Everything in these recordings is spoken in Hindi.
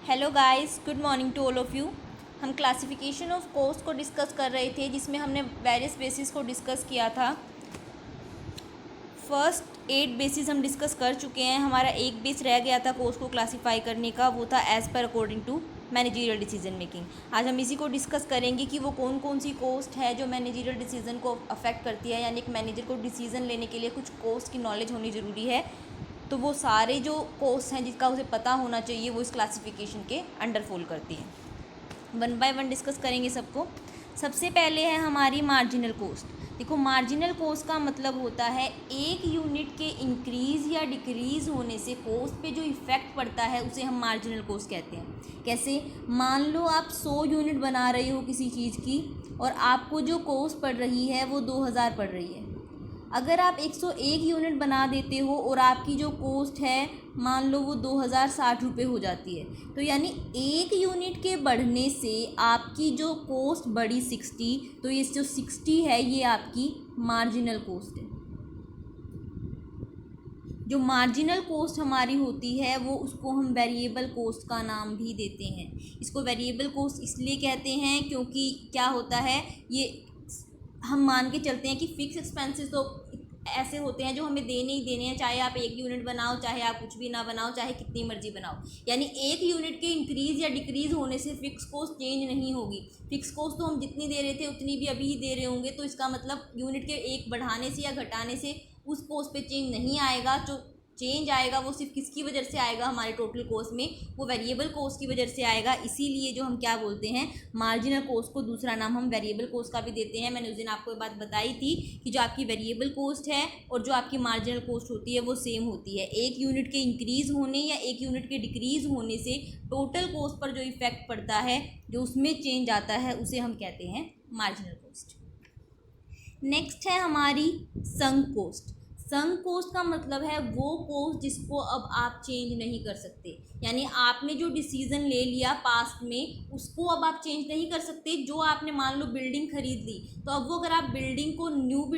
Hello guys, good morning to all of you. हम क्लासिफिकेशन ऑफ कोस्ट को डिस्कस कर रहे थे, जिसमें हमने वेरियस बेसिस को डिस्कस किया था। फर्स्ट 8 बेसिस हम डिस्कस कर चुके हैं। हमारा एक बेस रह गया था कोस्ट को क्लासीफाई करने का, वो था as per according to managerial decision making. आज हम इसी को डिस्कस करेंगे कि वो कौन कौन सी कोस्ट है जो मैनेजरियल डिसीजन को अफेक्ट करती है। यानी एक मैनेजर को डिसीजन लेने के लिए कुछ कोस्ट की नॉलेज होनी ज़रूरी है। तो वो सारे जो कोस्ट हैं जिसका उसे पता होना चाहिए, वो इस क्लासिफिकेशन के अंडर फॉल करती हैं। वन बाय वन डिस्कस करेंगे सबको। सबसे पहले है हमारी मार्जिनल कोस्ट। देखो, मार्जिनल कोस्ट का मतलब होता है एक यूनिट के इंक्रीज़ या डिक्रीज़ होने से कोस्ट पे जो इफ़ेक्ट पड़ता है उसे हम मार्जिनल कोस्ट कहते हैं। कैसे? मान लो आप 100 यूनिट बना रहे हो किसी चीज़ की और आपको जो कोस्ट पड़ रही है वो 2000 पड़ रही है। अगर आप 101 यूनिट बना देते हो और आपकी जो कोस्ट है मान लो वो 2060 रुपये हो जाती है, तो यानी एक यूनिट के बढ़ने से आपकी जो कोस्ट बढ़ी 60, तो ये जो 60 है ये आपकी मार्जिनल कोस्ट है। जो मार्जिनल कोस्ट हमारी होती है वो उसको हम वेरिएबल कोस्ट का नाम भी देते हैं। इसको वेरिएबल कोस्ट इसलिए कहते हैं क्योंकि क्या होता है, ये हम मान के चलते हैं कि फिक्स एक्सपेंसेस तो ऐसे होते हैं जो हमें देने ही देने हैं, चाहे आप एक यूनिट बनाओ, चाहे आप कुछ भी ना बनाओ, चाहे कितनी मर्जी बनाओ। यानी एक यूनिट के इंक्रीज़ या डिक्रीज़ होने से फिक्स कॉस्ट चेंज नहीं होगी। फिक्स कॉस्ट तो हम जितनी दे रहे थे उतनी भी अभी ही दे रहे होंगे, तो इसका मतलब यूनिट के एक बढ़ाने से या घटाने से उस कॉस्ट पे चेंज नहीं आएगा। जो चेंज आएगा वो सिर्फ किसकी वजह से आएगा, हमारे टोटल कॉस्ट में, वो वेरिएबल कॉस्ट की वजह से आएगा। इसीलिए जो हम क्या बोलते हैं, मार्जिनल कॉस्ट को दूसरा नाम हम वेरिएबल कॉस्ट का भी देते हैं। मैंने उस दिन आपको ये बात बताई थी कि जो आपकी वेरिएबल कॉस्ट है और जो आपकी मार्जिनल कॉस्ट होती है वो सेम होती है। एक यूनिट के इंक्रीज़ होने या एक यूनिट के डिक्रीज़ होने से टोटल कॉस्ट पर जो इफेक्ट पड़ता है, जो उसमें चेंज आता है, उसे हम कहते हैं मार्जिनल कॉस्ट। नेक्स्ट है हमारी संक कॉस्ट। संक कॉस्ट का मतलब है वो कोस्ट जिसको अब आप चेंज नहीं कर सकते। यानी आपने जो डिसीज़न ले लिया पास्ट में उसको अब आप चेंज नहीं कर सकते। जो आपने मान लो बिल्डिंग खरीद ली, तो अब वो अगर आप बिल्डिंग को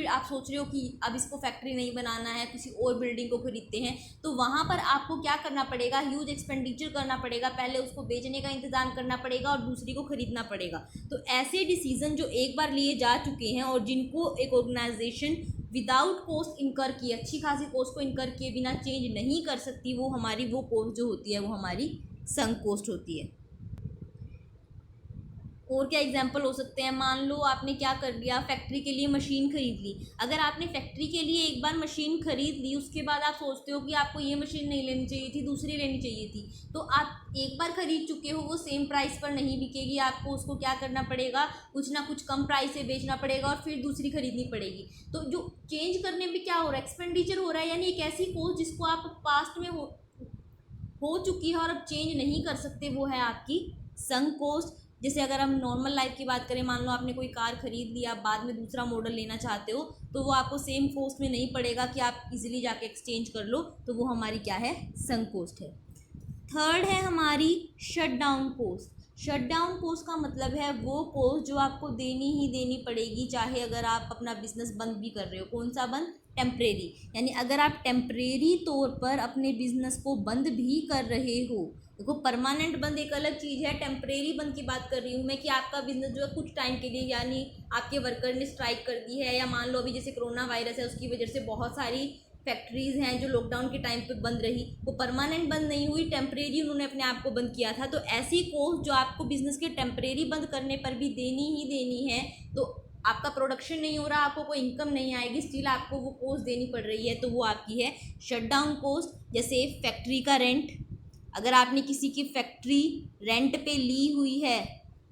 आप सोच रहे हो कि अब इसको फैक्ट्री नहीं बनाना है, किसी और बिल्डिंग को खरीदते हैं, तो वहाँ पर आपको क्या करना पड़ेगा, ह्यूज एक्सपेंडिचर करना पड़ेगा। पहले उसको बेचने का इंतज़ाम करना पड़ेगा और दूसरी को खरीदना पड़ेगा। तो ऐसे डिसीज़न जो एक बार लिए जा चुके हैं और जिनको एक ऑर्गेनाइजेशन विदाउट कॉस्ट इनकर किए, अच्छी खासी कॉस्ट को इनकर किए बिना चेंज नहीं कर सकती, वो हमारी वो कॉस्ट जो होती है वो हमारी संक कॉस्ट होती है। और क्या एग्जाम्पल हो सकते हैं, मान लो आपने क्या कर लिया, फैक्ट्री के लिए मशीन खरीद ली। अगर आपने फैक्ट्री के लिए एक बार मशीन खरीद ली, उसके बाद आप सोचते हो कि आपको ये मशीन नहीं लेनी चाहिए थी, दूसरी लेनी चाहिए थी, तो आप एक बार खरीद चुके हो, वो सेम प्राइस पर नहीं बिकेगी, आपको उसको क्या करना पड़ेगा, कुछ ना कुछ कम प्राइस से बेचना पड़ेगा और फिर दूसरी खरीदनी पड़ेगी। तो जो चेंज करने में क्या हो रहा है, एक्सपेंडिचर हो रहा है। यानी एक ऐसी कॉस्ट जिसको आप पास्ट में हो चुकी है और अब चेंज नहीं कर सकते, वो है आपकी संक कॉस्ट। जैसे अगर हम नॉर्मल लाइफ की बात करें, मान लो आपने कोई कार खरीद लिया, बाद में दूसरा मॉडल लेना चाहते हो, तो वो आपको सेम कॉस्ट में नहीं पड़ेगा कि आप इजीली जाके एक्सचेंज कर लो, तो वो हमारी क्या है, संक कॉस्ट है। थर्ड है हमारी shut down cost. Shut down cost का मतलब है वो कॉस्ट जो आपको देनी ही देनी पड़ेगी, चाहे अगर आप अपना बिजनेस बंद भी कर रहे हो। कौन सा बंद? टेम्परेरी। यानी अगर आप टेम्परेरी तौर पर अपने बिजनेस को बंद भी कर रहे हो, देखो परमानेंट बंद एक अलग चीज़ है, टेम्परेरी बंद की बात कर रही हूँ मैं, कि आपका बिजनेस जो है कुछ टाइम के लिए, यानी आपके वर्कर ने स्ट्राइक कर दी है, या मान लो अभी जैसे कोरोना वायरस है उसकी वजह से बहुत सारी फैक्ट्रीज़ हैं जो लॉकडाउन के टाइम पे बंद रही, वो परमानेंट बंद नहीं हुई, टेम्परेरी उन्होंने अपने आप को बंद किया था। तो ऐसी कॉस्ट जो आपको बिजनेस के टेम्परेरी बंद करने पर भी देनी ही देनी है, तो आपका प्रोडक्शन नहीं हो रहा, आपको कोई इनकम नहीं आएगी, स्टिल आपको वो कॉस्ट देनी पड़ रही है, तो वो आपकी है शट डाउन कॉस्ट। जैसे फैक्ट्री का रेंट, अगर आपने किसी की फैक्ट्री रेंट पे ली हुई है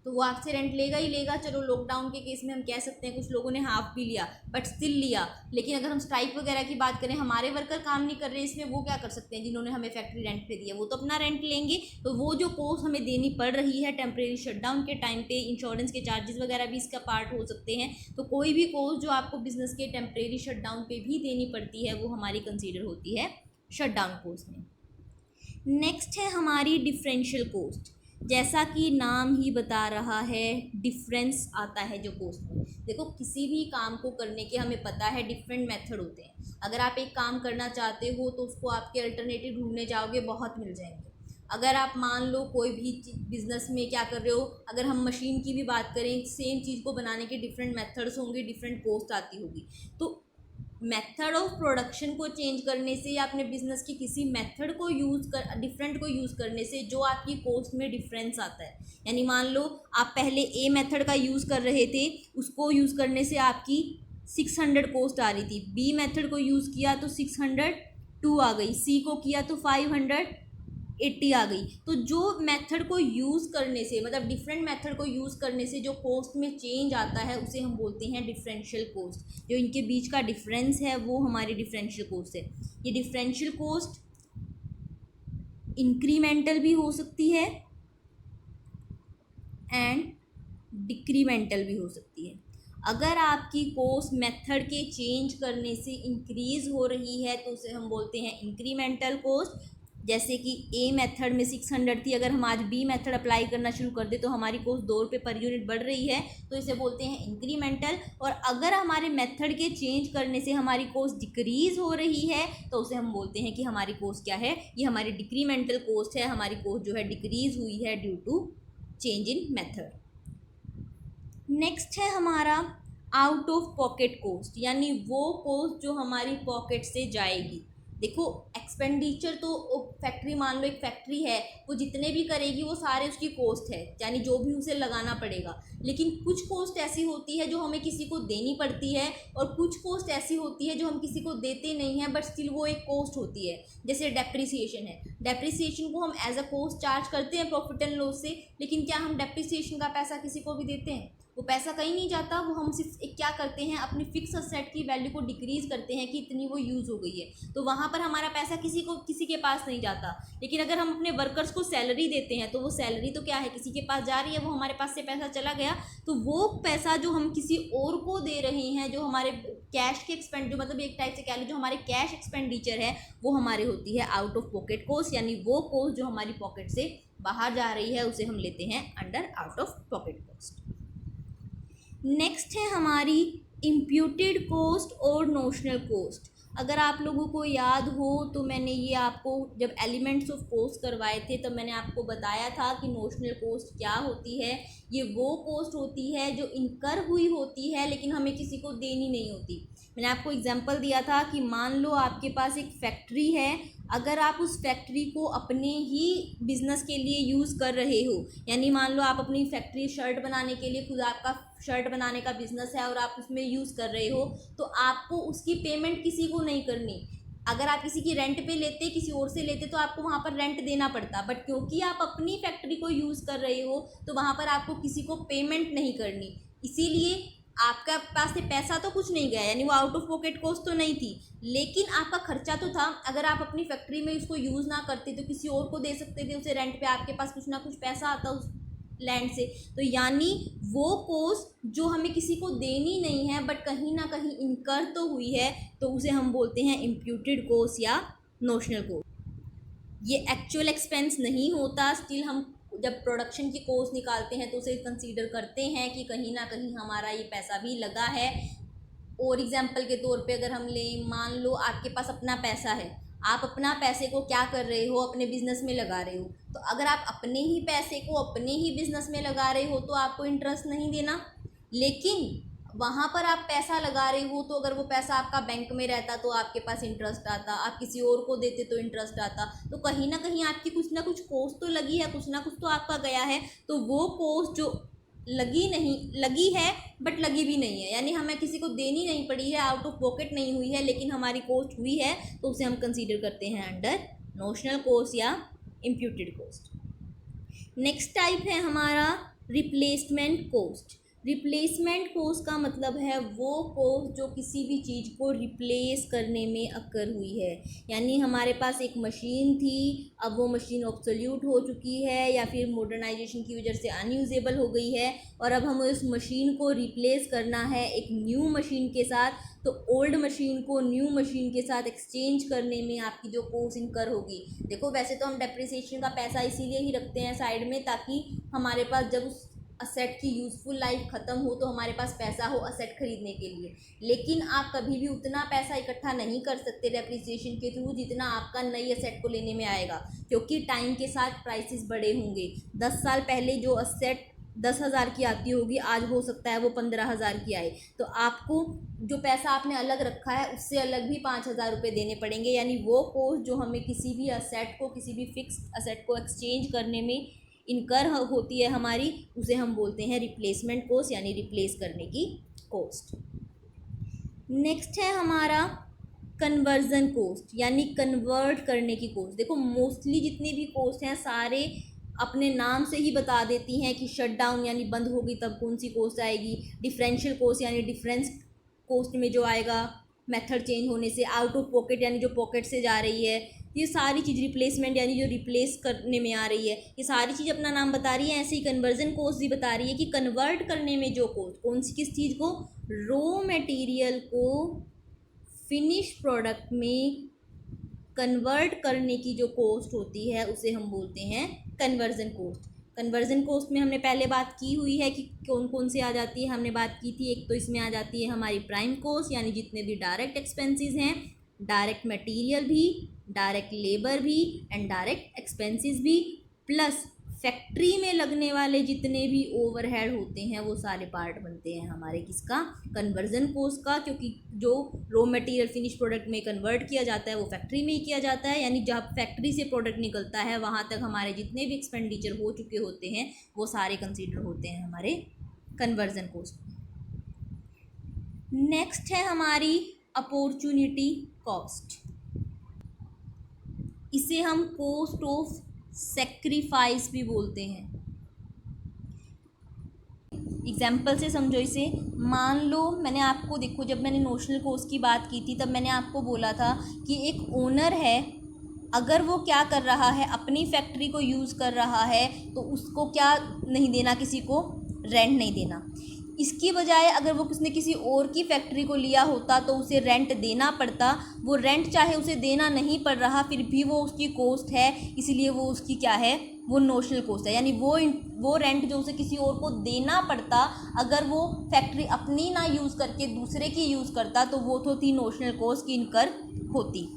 तो वो आपसे रेंट लेगा ही लेगा। चलो लॉकडाउन के केस में हम कह सकते हैं कुछ लोगों ने हाफ भी लिया, बट स्टिल लिया। लेकिन अगर हम स्ट्राइक वगैरह की बात करें, हमारे वर्कर काम नहीं कर रहे इसमें, वो क्या कर सकते हैं, जिन्होंने हमें फैक्ट्री रेंट पे दिया वो तो अपना रेंट लेंगे। तो वो जो कॉस्ट हमें देनी पड़ रही है टेम्परेरी शटडाउन के टाइम पे, इंश्योरेंस के चार्जेस वगैरह भी इसका पार्ट हो सकते हैं। तो कोई भी कॉस्ट जो आपको बिजनेस के टेम्परेरी शटडाउन पे भी देनी पड़ती है, वो हमारी कंसीडर होती है शटडाउन कॉस्ट में। नेक्स्ट है हमारी डिफरेंशियल कॉस्ट। जैसा कि नाम ही बता रहा है, डिफरेंस आता है जो कॉस्ट में। देखो, किसी भी काम को करने के हमें पता है डिफरेंट मेथड होते हैं। अगर आप एक काम करना चाहते हो तो उसको आपके अल्टरनेटिव ढूंढने जाओगे, बहुत मिल जाएंगे। अगर आप मान लो कोई भी बिजनेस में क्या कर रहे हो, अगर हम मशीन की भी बात करें, सेम चीज़ को बनाने के डिफरेंट मेथड्स होंगे, डिफरेंट कॉस्ट आती होगी। तो मेथड ऑफ प्रोडक्शन को चेंज करने से या अपने बिजनेस की किसी मेथड को डिफरेंट को यूज़ करने से जो आपकी कॉस्ट में डिफरेंस आता है, यानी मान लो आप पहले ए मेथड का यूज़ कर रहे थे, उसको यूज़ करने से आपकी 600 कॉस्ट आ रही थी, बी मेथड को यूज़ किया तो 602 आ गई, सी को किया तो 580 आ गई। तो जो मेथड को यूज़ करने से, मतलब डिफरेंट मेथड को यूज़ करने से जो कॉस्ट में चेंज आता है उसे हम बोलते हैं डिफरेंशियल कॉस्ट। जो इनके बीच का डिफरेंस है वो हमारी डिफरेंशियल कॉस्ट है। ये डिफरेंशियल कॉस्ट इंक्रीमेंटल भी हो सकती है एंड डिक्रीमेंटल भी हो सकती है। अगर आपकी कॉस्ट मेथड के चेंज करने से इंक्रीज हो रही है तो उसे हम बोलते हैं इंक्रीमेंटल कॉस्ट। जैसे कि ए मेथड में 600 थी, अगर हम आज बी मेथड अप्लाई करना शुरू कर दे तो हमारी कॉस्ट 2 रुपये पर यूनिट बढ़ रही है, तो इसे बोलते हैं इंक्रीमेंटल। और अगर हमारे मेथड के चेंज करने से हमारी कॉस्ट डिक्रीज हो रही है तो उसे हम बोलते हैं कि हमारी कॉस्ट क्या है, ये हमारी डिक्रीमेंटल कॉस्ट है, हमारी कॉस्ट जो है डिक्रीज हुई है due to change in method. Next है हमारा आउट ऑफ पॉकेट कॉस्ट, यानी वो कॉस्ट जो हमारी पॉकेट से जाएगी। देखो एक्सपेंडिचर तो फैक्ट्री, मान लो एक फैक्ट्री है, वो जितने भी करेगी वो सारे उसकी कॉस्ट है, यानी जो भी उसे लगाना पड़ेगा। लेकिन कुछ कॉस्ट ऐसी होती है जो हमें किसी को देनी पड़ती है और कुछ कॉस्ट ऐसी होती है जो हम किसी को देते नहीं हैं बट स्टिल वो एक कॉस्ट होती है। जैसे डेप्रिसिएशन है, डेप्रिसिएशन को हम एज अ कॉस्ट चार्ज करते हैं प्रॉफिट एंड लॉस से, लेकिन क्या हम डेप्रिसिएशन का पैसा किसी को भी देते हैं? वो पैसा कहीं नहीं जाता, वो हम सिर्फ एक क्या करते हैं, अपनी फिक्स असेट की वैल्यू को डिक्रीज करते हैं कि इतनी वो यूज़ हो गई है, तो वहाँ पर हमारा पैसा किसी के पास नहीं जाता। लेकिन अगर हम अपने वर्कर्स को सैलरी देते हैं तो वो सैलरी तो क्या है, किसी के पास जा रही है, वो हमारे पास से पैसा चला गया, तो वो पैसा जो हम किसी और को दे रहे हैं, जो हमारे कैश के एक्सपेंड, जो मतलब एक टाइप से कह लीजिए जो हमारे कैश एक्सपेंडिचर है, वो हमारी होती है आउट ऑफ पॉकेट कॉस्ट, यानी वो कॉस्ट जो हमारी पॉकेट से बाहर जा रही है उसे हम लेते हैं under out of pocket cost. Next है हमारी इम्प्यूटेड कॉस्ट और नोशनल कॉस्ट। अगर आप लोगों को याद हो तो मैंने ये आपको जब एलिमेंट्स ऑफ कॉस्ट करवाए थे तब मैंने आपको बताया था कि नोशनल कॉस्ट क्या होती है। ये वो कॉस्ट होती है जो इनकर हुई होती है लेकिन हमें किसी को देनी नहीं होती। मैंने आपको एग्जांपल दिया था कि मान लो आपके पास एक फैक्ट्री है, अगर आप उस फैक्ट्री को अपने ही बिज़नेस के लिए यूज़ कर रहे हो, यानी मान लो आप अपनी फैक्ट्री शर्ट बनाने के लिए, खुद आपका शर्ट बनाने का बिज़नेस है और आप उसमें यूज़ कर रहे हो, तो आपको उसकी पेमेंट किसी को नहीं करनी। अगर आप किसी की रेंट पे लेते, किसी और से लेते, तो आपको वहाँ पर रेंट देना पड़ता, बट क्योंकि आप अपनी फैक्ट्री को यूज़ कर रहे हो तो वहाँ पर आपको किसी को पेमेंट नहीं करनी। इसीलिए आपका पास से पैसा तो कुछ नहीं गया, यानी वो आउट ऑफ पॉकेट कॉस्ट तो नहीं थी, लेकिन आपका खर्चा तो था। अगर आप अपनी फैक्ट्री में इसको यूज़ ना करते तो किसी और को दे सकते थे उसे रेंट पे, आपके पास कुछ ना कुछ पैसा आता उस लैंड से। तो यानी वो कॉस्ट जो हमें किसी को देनी नहीं है बट कहीं ना कहीं इनकर तो हुई है, तो उसे हम बोलते हैं इम्प्यूटेड कॉस्ट या नोशनल कॉस्ट। ये एक्चुअल एक्सपेंस नहीं होता, स्टिल हम जब प्रोडक्शन की कॉस्ट निकालते हैं तो उसे कंसीडर करते हैं कि कहीं ना कहीं हमारा ये पैसा भी लगा है। और एग्जांपल के तौर पे अगर हम लें, मान लो आपके पास अपना पैसा है, आप अपना पैसे को क्या कर रहे हो, अपने बिजनेस में लगा रहे हो। तो अगर आप अपने ही पैसे को अपने ही बिजनेस में लगा रहे हो तो आपको इंटरेस्ट नहीं देना, लेकिन वहाँ पर आप पैसा लगा रहे हो तो अगर वो पैसा आपका बैंक में रहता तो आपके पास इंटरेस्ट आता, आप किसी और को देते तो इंटरेस्ट आता। तो कहीं ना कहीं आपकी कुछ ना कुछ कॉस्ट तो लगी है, कुछ ना कुछ तो आपका गया है। तो वो कॉस्ट जो लगी है बट लगी भी नहीं है, यानी हमें किसी को देनी नहीं पड़ी है, आउट ऑफ पॉकेट नहीं हुई है, लेकिन हमारी कॉस्ट हुई है, तो उसे हम कंसीडर करते हैं अंडर नोशनल कॉस्ट या इम्प्यूटेड कॉस्ट। नेक्स्ट टाइप है हमारा रिप्लेसमेंट कॉस्ट। रिप्लेसमेंट कॉस्ट का मतलब है वो कॉस्ट जो किसी भी चीज़ को रिप्लेस करने में अकर हुई है, यानी हमारे पास एक मशीन थी, अब वो मशीन ऑब्सोल्यूट हो चुकी है या फिर मॉडर्नाइजेशन की वजह से अनयूजेबल हो गई है और अब हमें उस मशीन को रिप्लेस करना है एक न्यू मशीन के साथ। तो ओल्ड मशीन को न्यू मशीन के साथ एक्सचेंज करने में आपकी जो कॉस्ट इनकर होगी, देखो वैसे तो हम डेप्रिसिएशन का पैसा इसीलिए ही रखते हैं साइड में ताकि हमारे पास जब उस असेट की यूज़फुल लाइफ ख़त्म हो तो हमारे पास पैसा हो असेट ख़रीदने के लिए, लेकिन आप कभी भी उतना पैसा इकट्ठा नहीं कर सकते डेप्रिसिएशन के थ्रू जितना आपका नई असेट को लेने में आएगा, क्योंकि टाइम के साथ प्राइसेस बढ़े होंगे। 10 साल पहले जो असेट 10,000 की आती होगी आज हो सकता है वो 15,000 की आए, तो आपको जो पैसा आपने अलग रखा है उससे अलग भी 5,000 रुपये देने पड़ेंगे। यानी वो कॉस्ट जो हमें किसी भी असेट को, किसी भी फिक्स असेट को एक्सचेंज करने में इनकर होती है हमारी, उसे हम बोलते हैं रिप्लेसमेंट कॉस्ट, यानी रिप्लेस करने की कॉस्ट। नेक्स्ट है हमारा कन्वर्जन कॉस्ट, यानी कन्वर्ट करने की कॉस्ट। देखो मोस्टली जितनी भी कॉस्ट हैं सारे अपने नाम से ही बता देती हैं कि शट डाउन यानी बंद होगी तब कौन सी कॉस्ट आएगी, डिफरेंशियल कॉस्ट यानी डिफरेंस कॉस्ट में जो आएगा मेथड चेंज होने से, आउट ऑफ पॉकेट यानी जो पॉकेट से जा रही है, ये सारी चीज़, रिप्लेसमेंट यानी जो रिप्लेस करने में आ रही है, ये सारी चीज़ अपना नाम बता रही है। ऐसे ही कन्वर्जन कॉस्ट भी बता रही है कि कन्वर्ट करने में जो कॉस्ट, कौन सी किस चीज़ को, रॉ मटेरियल को फिनिश प्रोडक्ट में कन्वर्ट करने की जो कॉस्ट होती है उसे हम बोलते हैं कन्वर्जन कॉस्ट। कन्वर्जन कॉस्ट में हमने पहले बात की हुई है कि कौन कौन से आ जाती है, हमने बात की थी। एक तो इसमें आ जाती है हमारी प्राइम कॉस्ट, यानी जितने भी डायरेक्ट एक्सपेंसेस हैं, डायरेक्ट मटेरियल भी, डायरेक्ट लेबर भी एंड डायरेक्ट एक्सपेंसेस भी, प्लस फैक्ट्री में लगने वाले जितने भी ओवरहेड होते हैं वो सारे पार्ट बनते हैं हमारे किसका, कन्वर्जन कॉस्ट का। क्योंकि जो रॉ मटेरियल फिनिश प्रोडक्ट में कन्वर्ट किया जाता है वो फैक्ट्री में ही किया जाता है, यानी जहाँ फैक्ट्री से प्रोडक्ट निकलता है वहाँ तक हमारे जितने भी एक्सपेंडिचर हो चुके होते हैं वो सारे कंसीडर होते हैं हमारे कन्वर्जन कॉस्ट। नेक्स्ट है हमारी अपॉर्चुनिटी कॉस्ट। इसे हम कॉस्ट ऑफ सेक्रीफाइस भी बोलते हैं। एग्जाम्पल से समझो इसे। मान लो मैंने आपको, देखो जब मैंने नोशनल कॉस्ट की बात की थी तब मैंने आपको बोला था कि एक ओनर है, अगर वो क्या कर रहा है, अपनी फैक्ट्री को यूज़ कर रहा है तो उसको क्या नहीं देना, किसी को रेंट नहीं देना। इसकी बजाय अगर वो किसने किसी और की फैक्ट्री को लिया होता तो उसे रेंट देना पड़ता। वो रेंट चाहे उसे देना नहीं पड़ रहा फिर भी वो उसकी कॉस्ट है, इसीलिए वो उसकी क्या है, वो नोशनल कॉस्ट है। यानी वो रेंट जो उसे किसी और को देना पड़ता, अगर वो फैक्ट्री अपनी ना यूज़ करके दूसरे की यूज़ करता तो वो तो थी नोशनल कॉस्ट की इनकर होती।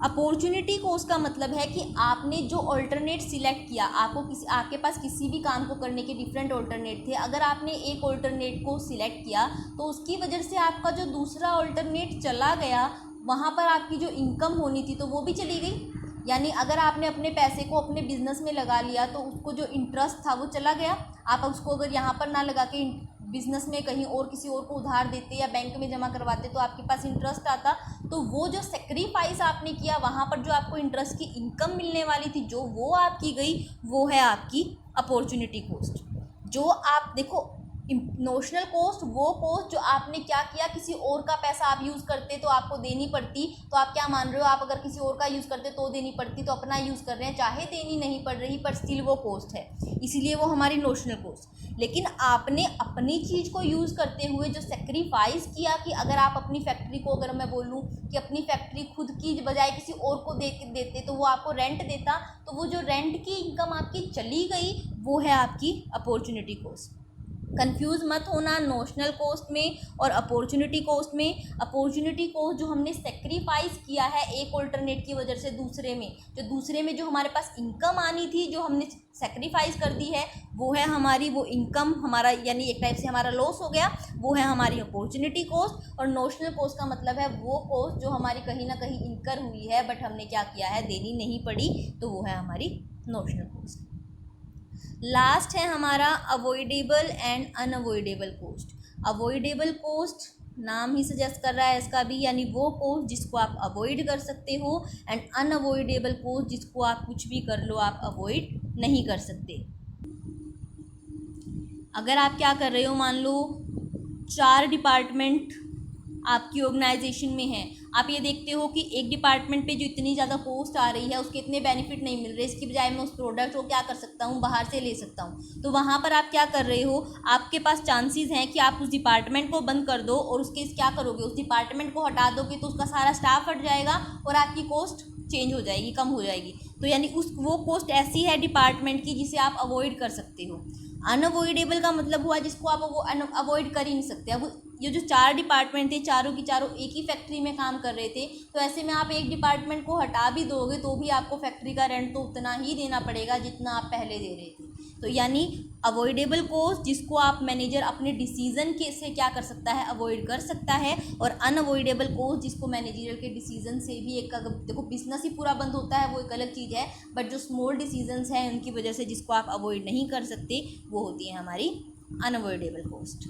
अपॉर्चुनिटी कॉस्ट का मतलब है कि आपने जो ऑल्टरनेट सिलेक्ट किया, आपके पास किसी भी काम को करने के डिफरेंट ऑल्टरनेट थे, अगर आपने एक ऑल्टरनेट को सिलेक्ट किया तो उसकी वजह से आपका जो दूसरा ऑल्टरनेट चला गया वहाँ पर आपकी जो इनकम होनी थी तो वो भी चली गई। यानी अगर आपने अपने पैसे को अपने बिजनेस में लगा लिया तो उसको जो इंटरेस्ट था वो चला गया। आप उसको अगर यहाँ पर ना लगा के बिजनेस में कहीं और किसी और को उधार देते या बैंक में जमा करवाते तो आपके पास इंटरेस्ट आता, तो वो जो सेक्रीफाइस आपने किया वहाँ पर जो आपको इंटरेस्ट की इनकम मिलने वाली थी जो वो आपकी गई, वो है आपकी अपॉर्चुनिटी कॉस्ट। जो आप देखो नोशनल कॉस्ट वो कॉस्ट जो आपने क्या किया, किसी और का पैसा आप यूज़ करते तो आपको देनी पड़ती, तो आप क्या मान रहे हो, आप अगर किसी और का यूज़ करते तो देनी पड़ती, तो अपना यूज़ कर रहे हैं चाहे देनी नहीं पड़ रही पर स्टिल वो कॉस्ट है, इसीलिए वो हमारी नोशनल कॉस्ट। लेकिन आपने अपनी चीज़ को यूज़ करते हुए जो सेक्रीफाइस किया कि अगर आप अपनी फैक्ट्री को, अगर मैं बोलूँ कि अपनी फैक्ट्री खुद की बजाय किसी और को देते तो वो आपको रेंट देता, तो वो जो रेंट की इनकम आपकी चली गई वो है आपकी अपॉर्चुनिटी कॉस्ट। कंफ्यूज मत होना नोशनल कॉस्ट में और अपॉर्चुनिटी कॉस्ट में। अपॉर्चुनिटी कॉस्ट जो हमने सेक्रीफाइस किया है एक ऑल्टरनेट की वजह से दूसरे में जो हमारे पास इनकम आनी थी जो हमने सेक्रीफाइस कर दी है वो है हमारी, वो इनकम हमारा यानी एक टाइप से हमारा लॉस हो गया, वो है हमारी अपॉर्चुनिटी कॉस्ट। और नोशनल कॉस्ट का मतलब है वो कॉस्ट जो हमारी कहीं ना कहीं इनकर हुई है बट हमने क्या किया है, देनी नहीं पड़ी, तो वो है हमारी नोशनल कॉस्ट। लास्ट है हमारा avoidable and unavoidable cost. Avoidable cost नाम ही सजेस्ट कर रहा है इसका भी, यानी वो कॉस्ट जिसको आप अवॉइड कर सकते हो, एंड अनअवॉइडेबल कॉस्ट जिसको आप कुछ भी कर लो आप अवॉइड नहीं कर सकते। अगर आप क्या कर रहे हो, मान लो 4 डिपार्टमेंट आपकी ऑर्गेनाइजेशन में है, आप ये देखते हो कि एक डिपार्टमेंट पे जो इतनी ज़्यादा कॉस्ट आ रही है उसके इतने बेनिफिट नहीं मिल रहे, इसकी बजाय मैं उस प्रोडक्ट को क्या कर सकता हूँ, बाहर से ले सकता हूँ। तो वहाँ पर आप क्या कर रहे हो, आपके पास चांसेस हैं कि आप उस डिपार्टमेंट को बंद कर दो और उसके क्या करोगे, उस डिपार्टमेंट को हटा दोगे तो उसका सारा स्टाफ हट जाएगा और आपकी कॉस्ट चेंज हो जाएगी, कम हो जाएगी। तो यानी वो कॉस्ट ऐसी है डिपार्टमेंट की जिसे आप अवॉइड कर सकते हो। अनअवॉइडेबल का मतलब हुआ जिसको आप वो अवॉइड कर ही नहीं सकते। अब ये जो 4 डिपार्टमेंट थे, चारों की चारों एक ही फैक्ट्री में काम कर रहे थे, तो ऐसे में आप एक डिपार्टमेंट को हटा भी दोगे तो भी आपको फैक्ट्री का रेंट तो उतना ही देना पड़ेगा जितना आप पहले दे रहे थे। तो यानी अवॉइडेबल कॉस्ट जिसको आप मैनेजर अपने डिसीजन के से क्या कर सकता है, अवॉइड कर सकता है, और अनअवॉइडेबल कॉस्ट जिसको मैनेजर के डिसीजन से भी एक, देखो बिजनेस ही पूरा बंद होता है वो एक अलग चीज़ है, बट जो स्मॉल डिसीजंस हैं उनकी वजह से जिसको आप अवॉइड नहीं कर सकते वो होती है हमारी अनअवॉइडेबल कॉस्ट।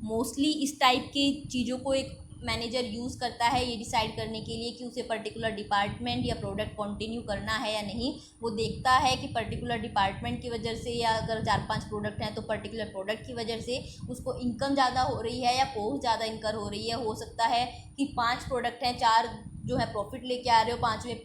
मोस्टली इस टाइप की चीज़ों को एक मैनेजर यूज़ करता है ये डिसाइड करने के लिए कि उसे पर्टिकुलर डिपार्टमेंट या प्रोडक्ट कंटिन्यू करना है या नहीं। वो देखता है कि पर्टिकुलर डिपार्टमेंट की वजह से या अगर 4-5 प्रोडक्ट हैं तो पर्टिकुलर प्रोडक्ट की वजह से उसको इनकम ज़्यादा हो रही है या कॉस्ट ज़्यादा इनकर हो रही है। हो सकता है कि 5 प्रोडक्ट हैं, 4 जो है प्रॉफिट लेके आ रहे हो, 5वें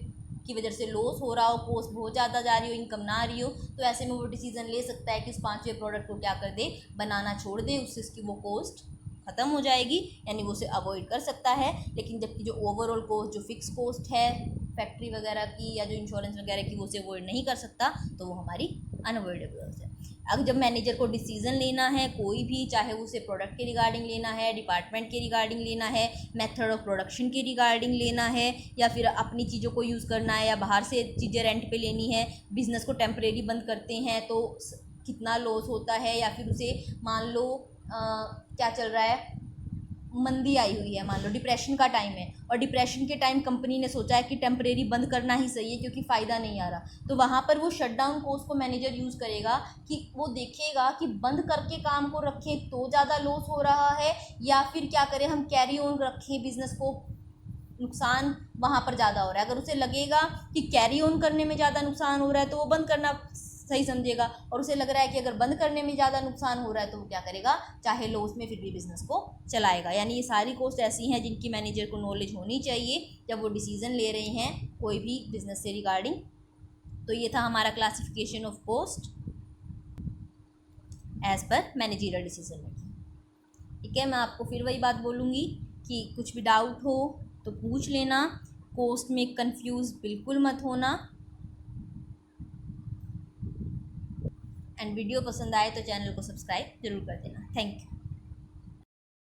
की वजह से लॉस हो रहा हो, कॉस्ट बहुत ज़्यादा जा रही हो, इनकम ना आ रही हो, तो ऐसे में वो डिसीजन ले सकता है कि उस 5वें प्रोडक्ट को क्या कर दे, बनाना छोड़ दे, उससे उसकी वो कॉस्ट ख़त्म हो जाएगी, यानी वो उसे अवॉइड कर सकता है। लेकिन जबकि जो ओवरऑल कॉस्ट, जो फिक्स कॉस्ट है फैक्ट्री वगैरह की या जो इंश्योरेंस वगैरह की, वो उसे अवॉइड नहीं कर सकता, तो वो हमारी अनअवॉइडेबल है। अब जब मैनेजर को डिसीजन लेना है कोई भी, चाहे उसे प्रोडक्ट के रिगार्डिंग लेना है, डिपार्टमेंट के रिगार्डिंग लेना है, मेथड ऑफ प्रोडक्शन के रिगार्डिंग लेना है, या फिर अपनी चीज़ों को यूज़ करना है, या बाहर से चीज़ें रेंट पे लेनी है, बिज़नेस को टेम्परेरी बंद करते हैं तो कितना लॉस होता है, या फिर उसे मान लो क्या चल रहा है, मंदी आई हुई है, मान लो डिप्रेशन का टाइम है, और डिप्रेशन के टाइम कंपनी ने सोचा है कि टेम्परेरी बंद करना ही सही है क्योंकि फ़ायदा नहीं आ रहा, तो वहाँ पर वो शटडाउन कोस्ट को मैनेजर यूज़ करेगा कि वो देखेगा कि बंद करके काम को रखें तो ज़्यादा लॉस हो रहा है, या फिर क्या करें हम कैरी ऑन रखें बिज़नेस को, नुकसान वहाँ पर ज़्यादा हो रहा है। अगर उसे लगेगा कि कैरी ऑन करने में ज़्यादा नुकसान हो रहा है तो वो बंद करना सही समझेगा, और उसे लग रहा है कि अगर बंद करने में ज़्यादा नुकसान हो रहा है तो वो क्या करेगा, चाहे लॉस में फिर भी बिज़नेस को चलाएगा। यानी ये सारी कॉस्ट ऐसी हैं जिनकी मैनेजर को नॉलेज होनी चाहिए जब वो डिसीज़न ले रहे हैं कोई भी बिज़नेस से रिगार्डिंग। तो ये था हमारा classification of cost as per managerial decision making. ठीक है, मैं आपको फिर वही बात बोलूँगी कि कुछ भी डाउट हो तो पूछ लेना, कॉस्ट में कंफ्यूज बिल्कुल मत होना, एंड वीडियो पसंद आए तो चैनल को सब्सक्राइब जरूर कर देना। Thank you.